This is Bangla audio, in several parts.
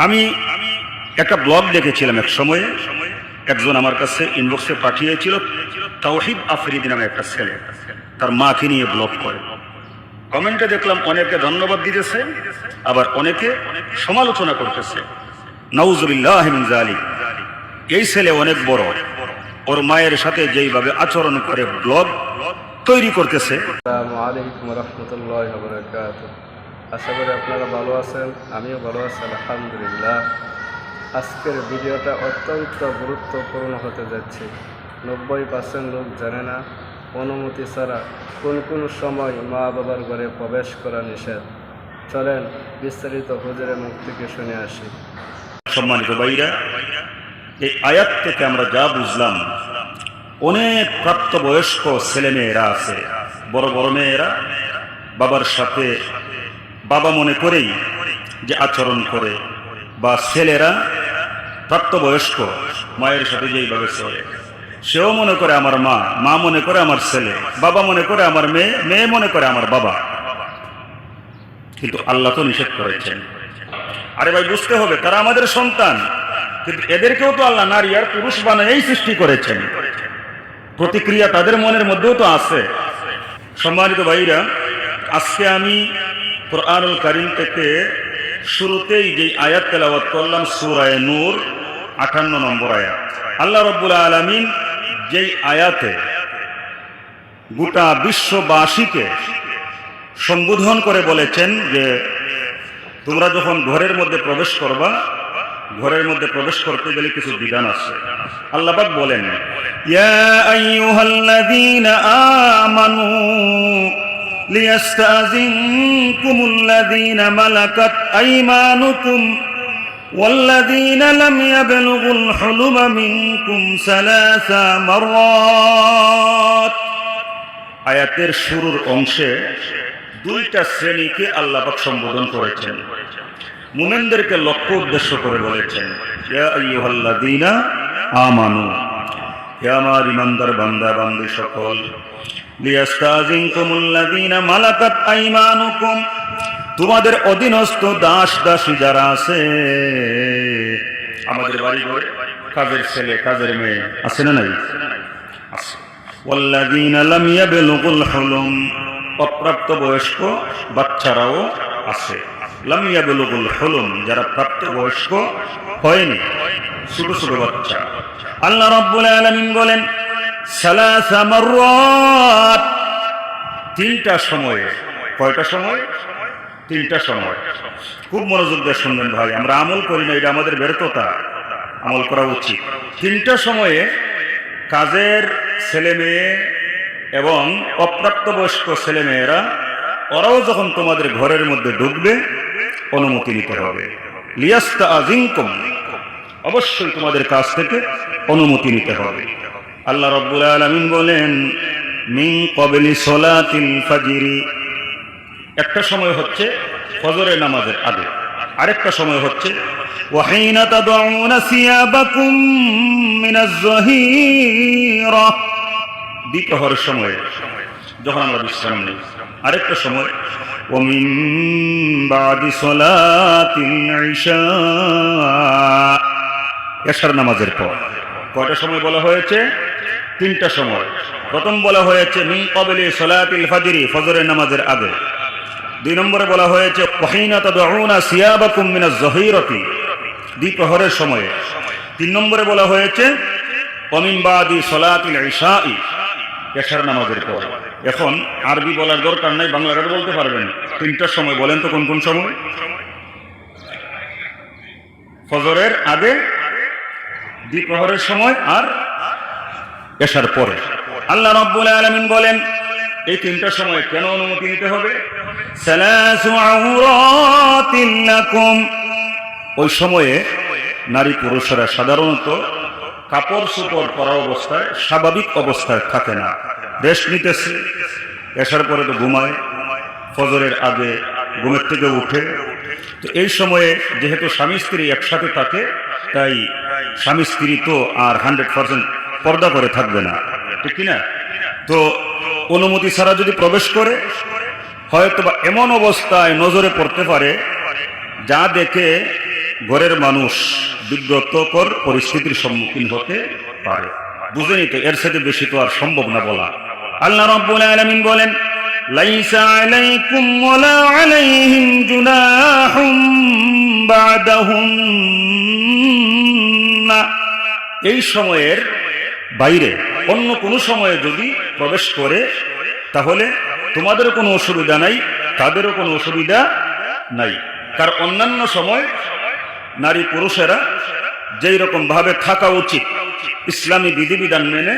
আমি একটা ব্লগ দেখেছিলাম এক সময়ে, একজন আমার কাছে ইনবক্সে পাঠিয়েছিল, তাওহিদ আফ্রিদি নামে একটা ছেলে, তার মাকে নিয়ে ব্লগ করে। কমেন্টে দেখলাম অনেকে ধন্যবাদ দিতেছে, আবার অনেকে সমালোচনা করতেছে। নাউজুবিল্লাহি মিন যালিক। এই ছেলে অনেক বড়, ওর মায়ের সাথে যেইভাবে আচরণ করে ব্লগ তৈরি করতেছে। আসসালামু আলাইকুম রহমতুল্লাহি ওয়া বারাকাতুহু। আশা করি আপনারা ভালো আছেন, আমিও ভালো আছি আলহামদুলিল্লাহ। আজকের ভিডিওটা অত্যন্ত গুরুত্বপূর্ণ হতে যাচ্ছে। 90% লোক জানে না অনুমতি ছাড়া কোন কোন সময় মা বাবার ঘরে প্রবেশ করা নিষেধ। চলেন বিস্তারিত হুজুরের মুখ থেকে শুনে আসি। সম্মানিত ভাইরা, এই আয়াত থেকে আমরা যা বুঝলাম, অনেক প্রাপ্তবয়স্ক ছেলে মেয়েরা আছে, বড় বড় মেয়েরা বাবার সাথে বাবা মনে করেই যে আচরণ করে, বা ছেলেরা প্রাপ্তবয়স্ক মায়ের সাথে যেইভাবে চলে, সেও মনে করে আমার মা, মা মনে করে আমার ছেলে, বাবা মনে করে আমার মেয়ে, মেয়ে মনে করে আমার বাবা। কিন্তু আল্লাহ তো নিষেধ করেছেন। আরে ভাই, বুঝতে হবে তারা আমাদের সন্তান, কিন্তু এদেরকেও তো আল্লাহ নারী আর পুরুষ বানায়েই সৃষ্টি করেছেন। প্রতিক্রিয়া তাদের মনের মধ্যেও তো আছে। সম্মানিত ভাইরা, আজকে আমি কুরআনুল কারীম থেকে শুরুতেই যে আয়াত তেলাওয়াত করলাম, সূরা নূর 58 নম্বর আয়াত। আল্লাহ রাব্বুল আলামিন যেই আয়াতে গোটা বিশ্ববাসীকে সম্বোধন করে বলেছেন যে তোমরা যখন ঘরের মধ্যে প্রবেশ করবা, ঘরের মধ্যে প্রবেশ করতে গেলে কিছু বিধান আছে। আল্লাহ পাক বলেন, ইয়া আইয়ুহাল্লাযীনা আমানু লিয়াস্তাযিনকুমুল্লাযীনা মালাকাত আইমানুকুম ওয়াল্লাযীনা লাম ইয়াবলুগুল হুলুমা মিনকুম সালাসা মাররাত। আয়াতের শুরুর অংশে দুইটা শ্রেণীকে আল্লাহ পাক সম্বোধন করেছেন। মুমিনদেরকে লক্ষ্য উদ্দেশ্য করে বলেছেন, ইয়া আইয়ুহাল্লাযীনা আমানু, হে আমার ইমানদার বান্দা বান্দী সকল, লিয়াস্তাযিনকুমুল্লাযীনা মালাকাত আইমানুকুম, তোমাদের অধীনস্থ দাস দাসী যারা আছে, আমাদের বাড়ি ঘরে কাজের ছেলে কাজের মেয়ে আছে না নাই? আছে। ওয়াল্লাযীনা লাম ইয়াবলুগুল হুলুম, অপ্রাপ্ত বয়স্ক বাচ্চারাও আছে। লাম ইয়াবলুগুল হুলুম, যারা প্রাপ্তবয়স্ক হয়নি, ছোট ছোট বাচ্চা। আল্লাহ রাব্বুল আলামিন বলেন, সালাসা মাররাত, তিনটা সময়ে। কয়টা সময়? তিনটা সময়। খুব মনোযোগ দিয়ে শুনবেন ভাই, আমরা আমল করি না, এটা আমাদের ব্যর্থতা, আমল করা উচিত। তিনটা সময়ে কাজের ছেলে মেয়ে এবং অপ্রাপ্তবয়স্ক ছেলে মেয়েরা, ওরাও যখন তোমাদের ঘরের মধ্যে ঢুকবে, অনুমতি নিতে হবে। লিয়াস্তাযিনকুম, অবশ্যই তোমাদের কাছ থেকে অনুমতি নিতে হবে। আল্লাহ রাব্বুল আলামিন বলেন, মিন ক্বাবলি সলাতিল ফাজরি, একটা সময় হচ্ছে ফজরের নামাজের আগে, আরেকটা সময় হচ্ছে ওয়াহিনা তাদউনা সিয়াবাকুম মিনাজ যাহিরা, দ্বিপ্রহরের সময়ে যখন আমরা বিশ্রাম নেই। আরেকটা সময় ওমিন বাদি সলাতিল ইশা, এশার নামাজের পর। কয়টা সময় বলা হয়েছে? তিনটা সময়। প্রথম বলা হয়েছে মিন ক্বাবলি সলাতিল ফাজরি, ফজরের নামাজের আগে। দুই নম্বরে বলা হয়েছে ওয়াহিনা তাদউনা সিয়াবাকুম মিনাজ যাহিরাতি, দ্বিপ্রহরের সময়ে। তিন নম্বরে বলা হয়েছে ওমিন বাদি সলাতিল ইশা, এশার নামাজের পর। এখন আরবি বলার দরকার নাই, বাংলাটা বলতে পারবেন। তিনটার সময় বলেন তো কোন কোন সময়? ফজরের আগে, দ্বিপ্রহরের সময়, আর এশার পরে। আল্লাহ রাব্বুল আলামিন বলেন, এই তিনটা সময় কেন অনুমতি নিতে হবে? সালাসু আওরাতিন লাকুম, ওই সময়ে নারী পুরুষরা সাধারণত কাপড় চোপড় পরা অবস্থায়, স্বাভাবিক অবস্থায় থাকে না, রেস্ট নিতেছে। এশার পরে তো ঘুমায়, ফজরের আগে ঘুমের থেকে উঠে। তো এই সময়ে যেহেতু স্বামী স্ত্রী একসাথে থাকে, তাই স্বামী স্ত্রী তো আর 100% পর্দা করে থাকবে না, ঠিক কিনা? তো অনুমতি ছাড়া যদি প্রবেশ করে, হয়তো বা এমন অবস্থায় নজরে পড়তে পারে যা দেখে ঘরের মানুষ বিব্রতকর পরিস্থিতির সম্মুখীন হতে পারে। বুঝেনি তো, এর সাথে বেশি তো আর সম্ভব না বলা। আল্লাহ রাব্বুল আলামিন বলেন, লাইসা আলাইকুম ওয়ালা আলাইহিম জুনাহুম বাদাহুন্না। এই সময়ের বাইরে অন্য কোনো সময়ে যদি প্রবেশ করে তাহলে তোমাদের কোনো অসুবিধা নাই, তাদেরও কোনো অসুবিধা নাই। কারণ অন্যান্য সময় নারী পুরুষেরা যেই রকম ভাবে থাকা উচিত ইসলামী বিধিবিধান মেনে,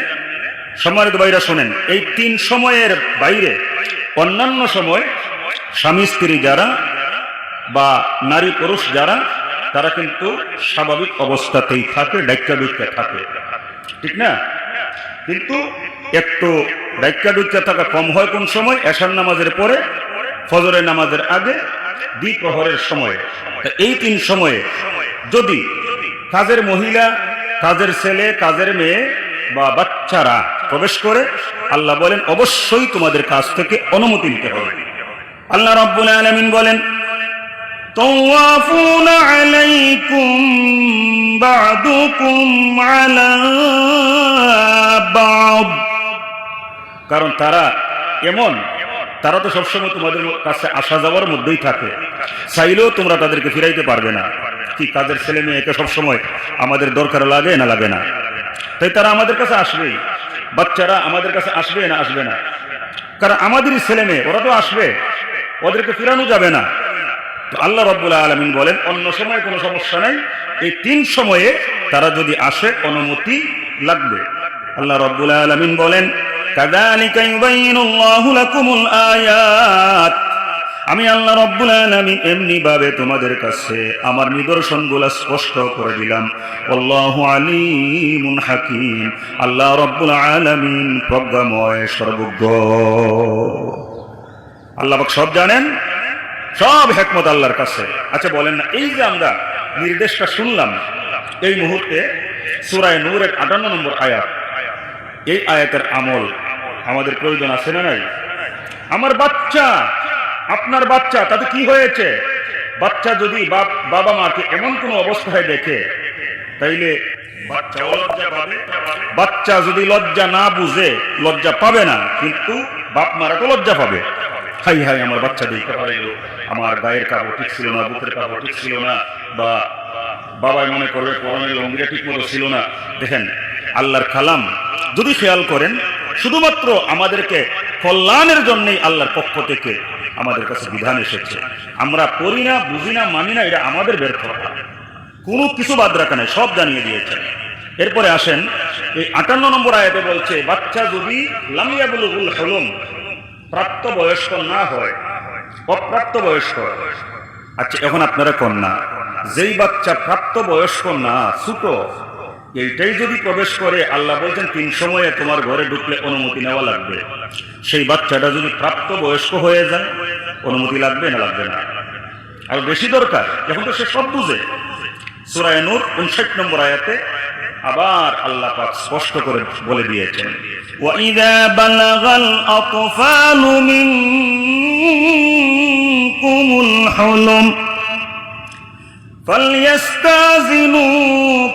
সম্মানিত ভাইরা শোনেন, এই 3 সময়ের বাইরে অন্যান্য সময় স্বামী স্ত্রী যারা বা নারী পুরুষ যারা, তারা কিন্তু স্বাভাবিক অবস্থাতেই থাকে, ডাইক্কা ডুইক্কা থাকে, ঠিক না? কিন্তু একটু ডাইক্কা ডুইক্কা থাকা কম হয় কোন সময়? এশার নামাজের পরে, ফজরের নামাজের আগে, দ্বিপ্রহরের সময়ে। এই 3 সময়ে যদি কাজের মহিলা, কাজের ছেলে, কাজের মেয়ে বা বাচ্চারা প্রবেশ করে, আল্লাহ বলেন অবশ্যই তোমাদের কাছ থেকে অনুমতি নিতে হবে। আল্লাহ রাব্বুল আলামিন বলেন, তাওয়াফুনা আলাইকুম বা'দুকুম আলা বা'দ। কারণ তারা এমন, তারা তো সবসময় তোমাদের কাছে আসা যাওয়ার মধ্যেই থাকে, চাইলেও তোমরা তাদেরকে ফিরাইতে পারবে না। কি কাজের ছেলে মেয়েকে সবসময় আমাদের দরকার লাগে না লাগে না? তাই তারা আমাদের কাছে আসবেই। বাচ্চারা আমাদের কাছে আসবে না আসবে না? কারণ আমাদেরই ছেলে মেয়ে, ওরা তো আসবে, ওদেরকে ফিরানো যাবে না। তো আল্লাহ রাব্বুল আলামিন বলেন অন্য সময় কোনো সমস্যা নাই, এই 3 সময়ে তারা যদি আসে অনুমতি লাগবে। আল্লাহ রাব্বুল আলামিন বলেন, কাযালিকা ইউবাইয়িনুল্লাহু লাকুমুল আয়াত। আমি আল্লাহ রাব্বুল আলামিন এমনি ভাবে তোমাদের কাছে আমার নিদর্শনগুলো স্পষ্ট করে দিলাম। আল্লাহু আলিমুন হাকীম। আল্লাহ রাব্বুল আলামিন প্রজ্ঞাময়, সর্বজ্ঞ। আল্লাহ পাক সব জানেন, সব হিকমত আল্লাহর কাছে। আচ্ছা বলেন না, এই যে আমরা নির্দেশটা শুনলাম এই মুহূর্তে সূরা নূরের 58 নম্বর আয়াত, এই আয়াতের আমল আমাদের প্রয়োজন আছে না নাই? আমার বাচ্চা, আপনার বাচ্চা, তাতে কি হয়েছে? বাচ্চা যদি বাবা মাকে এমন কোনো অবস্থায় দেখে, তাইলে বাচ্চাও লজ্জা পাবে। বাচ্চা যদি লজ্জা না বুঝে, লজ্জা পাবে না, কিন্তু বাপ মারা তো লজ্জা পাবে। হাই হাই, আমার বাচ্চা দেখতে পারলো, আমার গায়ের কাপড় ঠিক ছিল না, বুকের কাপড় ঠিক ছিল না, বা বাবাই মনে করবে পরনের লঙ্গিটা ঠিক মতো ছিল না। দেখেন আল্লাহর কালাম যদি খেয়াল করেন, শুধুমাত্র আমাদেরকে কল্যাণের জন্যই আল্লাহর পক্ষ থেকে আমাদের কাছে বিধান এসেছে। আমরা পড়ি না, বুঝি না, মানি না, এটা আমাদের ব্যর্থতা। কোনো কিছু বাদ রাখা নাই, সব জানিয়ে দিয়েছেন। এরপরে আসেন, এই 58 নম্বর আয়াতে বলছে, বাচ্চা যদি লাম ইয়াবলুগুল হুলুম, প্রাপ্ত বয়স্ক না হয়, অপ্রাপ্ত বয়স্ক। আচ্ছা এখন আপনারা কন্যা, যেই বাচ্চা প্রাপ্ত বয়স্ক না, ছোট, এইটাই যদি প্রবেশ করে, আল্লাহ বলছেন 3 সময়ে তোমার ঘরে ঢুকলে অনুমতি নেওয়া লাগবে। সেই বাচ্চাটা যদি প্রাপ্ত বয়স্ক হয়ে যায়, অনুমতি লাগবে না লাগবে না? আর বেশি দরকার, এখন তো সে সব বুঝে। সূরা নূর 59 নম্বর আয়াতে আবার আল্লাহ পাক স্পষ্ট করে বলে দিয়েছেন, ওয়াইযা বালাগাল আতফালু মিনকুমুল হুলুম فليستأذنوا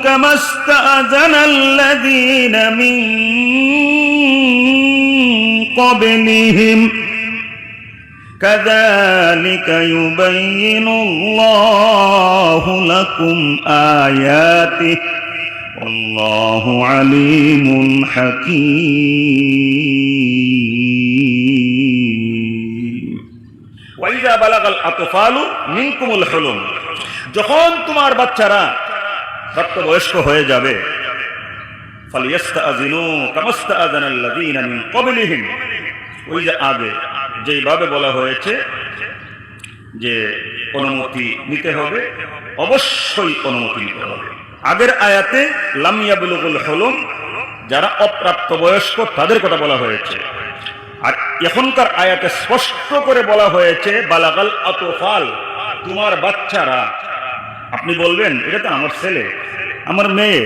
كما استأذن الذين من قبلهم كذلك يبين الله لكم آياته والله عليم حكيم وإذا بلغ الأطفال منكم الحلم যখন তোমার বাচ্চারা প্রাপ্তবয়স্ক হয়ে যাবে, ফালিয়াস্তাযিনু কামাস্তাযানাল্লাযীনা মিন ক্বাবলিহিম, ওই যে আগে যেইভাবে বলা হয়েছে যে অনুমতি নিতে হবে, অবশ্যই অনুমতি নিতে হবে। আগের আয়াতে লাম ইয়াবলুগুল হুলুম, যারা অপ্রাপ্ত বয়স্ক তাদের কথা বলা হয়েছে, আর এখনকার আয়াতে স্পষ্ট করে বলা হয়েছে বালাগাল আতফাল, তোমার বাচ্চারা। আপনি বলবেন এটা তো আমার ছেলে, আমার মেয়ে,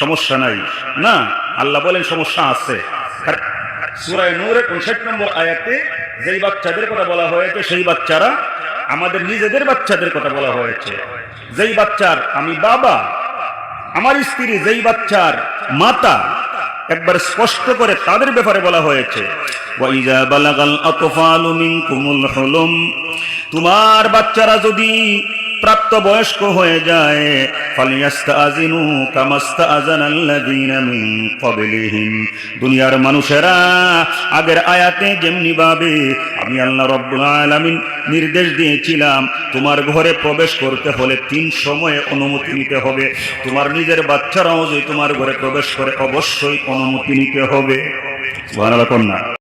সমস্যা নাই না? আল্লাহ বলেন সমস্যা আছে। সূরা নূরের 59 নম্বর আয়াতে যেই বাচ্চাদের কথা বলা হয়েছে, সেই বাচ্চারা আমাদের নিজেদের বাচ্চাদের কথা বলা হয়েছে। যেই বাচ্চার আমি বাবা, আমার স্ত্রী যেই বাচ্চার মাতা, একবার স্পষ্ট করে তাদের ব্যাপারে বলা হয়েছে, ওয়াইজা বালাগাল আতফালু মিনকুমুল হুলুম, তোমার বাচ্চারা যদি প্রাপ্ত বয়স্ক হয়ে যায়, ফালিয়াস্তাযিনু কামাস্তাযানাল্লাযীনা মিন ক্বাবলিহিম, দুনিয়ার মানুষেরা আগের আয়াতে যেমনি ভাবে আমি আল্লাহ রাব্বুল আলামিন নির্দেশ দিয়েছিলাম তোমার ঘরে প্রবেশ করতে হলে 3 সময়ে অনুমতি নিতে হবে, তোমার নিজের বাচ্চারাও যদি তোমার ঘরে প্রবেশ করে অবশ্যই অনুমতি নিতে হবে। সুবহানাল্লাহ।